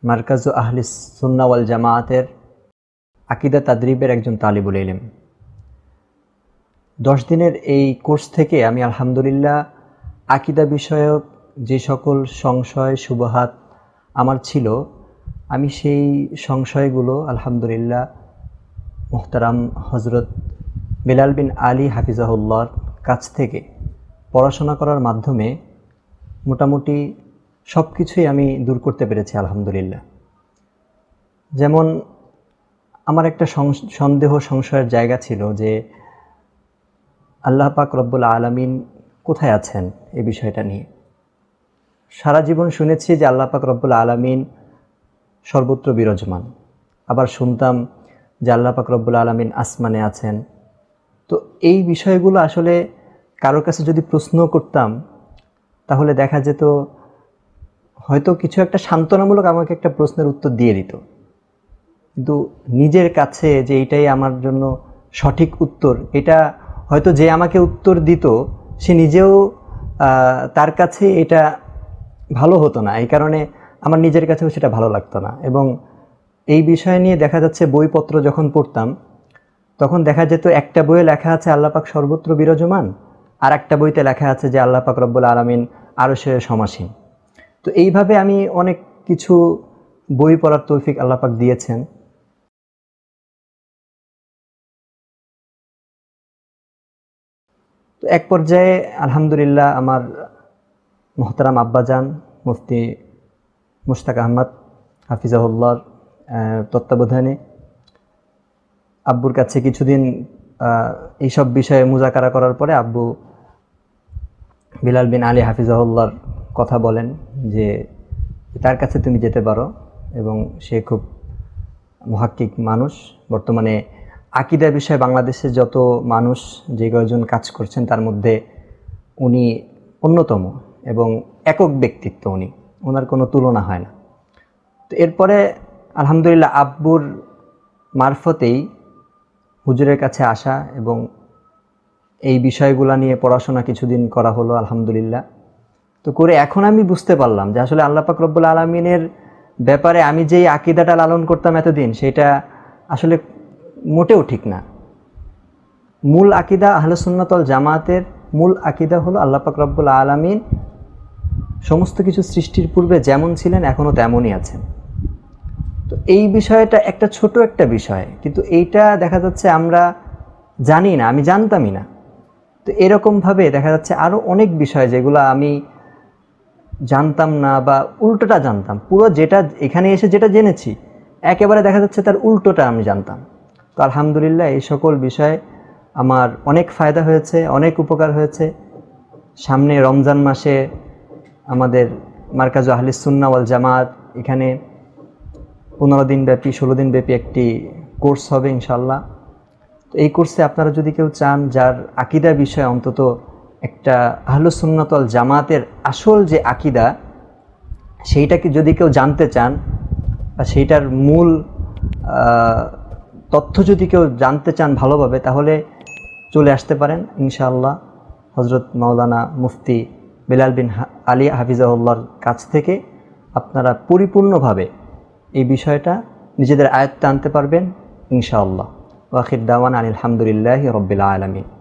মারকাজু আহলিস সুন্নাহ ওয়াল জামায়াতের আকিদা তাদরিবের একজন তালিবুল ইলম। 10 দিনের এই কোর্স থেকে আমি আলহামদুলিল্লাহ আকিদা বিষয়ক যে সকল সংশয় শুবহাত আমার ছিল, আমি সেই সংশয়গুলো আলহামদুলিল্লাহ মুহতারাম হজরত বিলাল বিন আলী হাফিজাহুল্লাহর কাছ থেকে পড়াশোনা করার মাধ্যমে মোটামুটি সব কিছুই আমি দূর করতে পেরেছি আলহামদুলিল্লাহ। যেমন আমার একটা সন্দেহ সংশয়ের জায়গা ছিল যে আল্লাহ পাক রব্বুল আলামিন কোথায় আছেন, এই বিষয়টা নিয়ে সারা জীবন শুনেছি যে আল্লাহ পাক রব্বুল আলামিন সর্বত্র বিরাজমান। আবার শুনতাম যে আল্লাহ পাক রব্বুল আলামিন আসমানে আছেন। তো এই বিষয়গুলো আসলে কারোর কাছে যদি প্রশ্ন করতাম তাহলে দেখা যেত হয়তো কিছু একটা সান্ত্বনামূলক আমাকে একটা প্রশ্নের উত্তর দিয়ে দিত, কিন্তু নিজের কাছে যে এইটাই আমার জন্য সঠিক উত্তর, এটা হয়তো যে আমাকে উত্তর দিত সে নিজেও তার কাছে এটা ভালো হতো না। এই কারণে আমার নিজের কাছেও সেটা ভালো লাগতো না। এবং এই বিষয় নিয়ে দেখা যাচ্ছে বইপত্র যখন পড়তাম তখন দেখা যেত একটা বইয়ে লেখা আছে আল্লাহ পাক সর্বত্র বিরাজমান, আর একটা বইতে লেখা আছে যে আল্লাহ পাক রব্বুল আলামিন আরশে সমাসীন। তো এইভাবে আমি অনেক কিছু বই পড়ার তৌফিক আল্লাহ পাক দিয়েছেন। তো এক পর্যায়ে আলহামদুলিল্লাহ আমার মুহতারাম আব্বাজান মুফতি মুশতাক আহমদ হাফিজাহুল্লাহর তত্ত্বাবধানে আব্বুর কাছে কিছুদিন এইসব বিষয়ে মুজাকারা করার পরে আব্বু বিলাল বিন আলী হাফিজাহুল্লাহর কথা বলেন যে তার কাছে তুমি যেতে পারো, এবং সে খুব মুহাক্কিক মানুষ। বর্তমানে আকিদা বিষয়ে বাংলাদেশে যত মানুষ যে কয়েকজন কাজ করছেন তার মধ্যে উনি অন্যতম এবং একক ব্যক্তিত্ব, ওনার কোনো তুলনা হয় না। তো এরপরে আলহামদুলিল্লাহ আব্বুর মারফতেই হুজুরের কাছে আসা এবং এই বিষয়গুলো নিয়ে পড়াশোনা কিছুদিন করা হলো আলহামদুলিল্লাহ। তো করে এখন আমি বুঝতে পারলাম যে আসলে আল্লাহ পাক রব্বুল আলামিনের ব্যাপারে আমি যেই আকিদাটা লালন করতাম এতদিন, সেটা আসলে মোটেও ঠিক না। মূল আকিদা আহলে সুন্নাত ওয়াল জামায়াতের মূল আকিদা হলো আল্লাহ পাক রব্বুল আলামিন সমস্ত কিছু সৃষ্টির পূর্বে যেমন ছিলেন এখনও তেমনই আছেন। তো এই বিষয়টা একটা ছোট একটা বিষয়, কিন্তু এইটা দেখা যাচ্ছে আমরা জানি না, আমি জানতামই না। তো এরকমভাবে দেখা যাচ্ছে আরও অনেক বিষয় যেগুলো আমি জানতাম না বা উল্টোটা জানতাম, পুরো যেটা এখানে এসে যেটা জেনেছি একেবারে দেখা যাচ্ছে তার উল্টোটা আমি জানতাম। তো আলহামদুলিল্লাহ এই সকল বিষয়ে আমার অনেক ফায়দা হয়েছে, অনেক উপকার হয়েছে। সামনে রমজান মাসে আমাদের মারকাজু আহলিস সুন্নাহ ওয়াল জামায়াত এখানে 15 দিন ব্যাপী 16 দিন ব্যাপী একটি কোর্স হবে ইনশাআল্লাহ। তো এই কোর্সে আপনারা যদি কেউ চান যার আকিদা বিষয়ে অন্তত একটা আহলুস সুন্নাত ওয়াল জামায়াতের আসল যে আকিদা সেইটাকে যদি কেউ জানতে চান বা সেইটার মূল তথ্য যদি কেউ জানতে চান ভালোভাবে, তাহলে চলে আসতে পারেন ইনশাআল্লাহ হজরত মাওলানা মুফতি বিলাল বিন আলী হাফিজাহুল্লাহর কাছ থেকে আপনারা পরিপূর্ণভাবে এই বিষয়টা নিজেদের আয়ত্তে আনতে পারবেন ইনশাআল্লাহ। ওয়া আখির দাওয়ানা আনিল হামদুলিল্লাহি রাব্বিল আলামিন।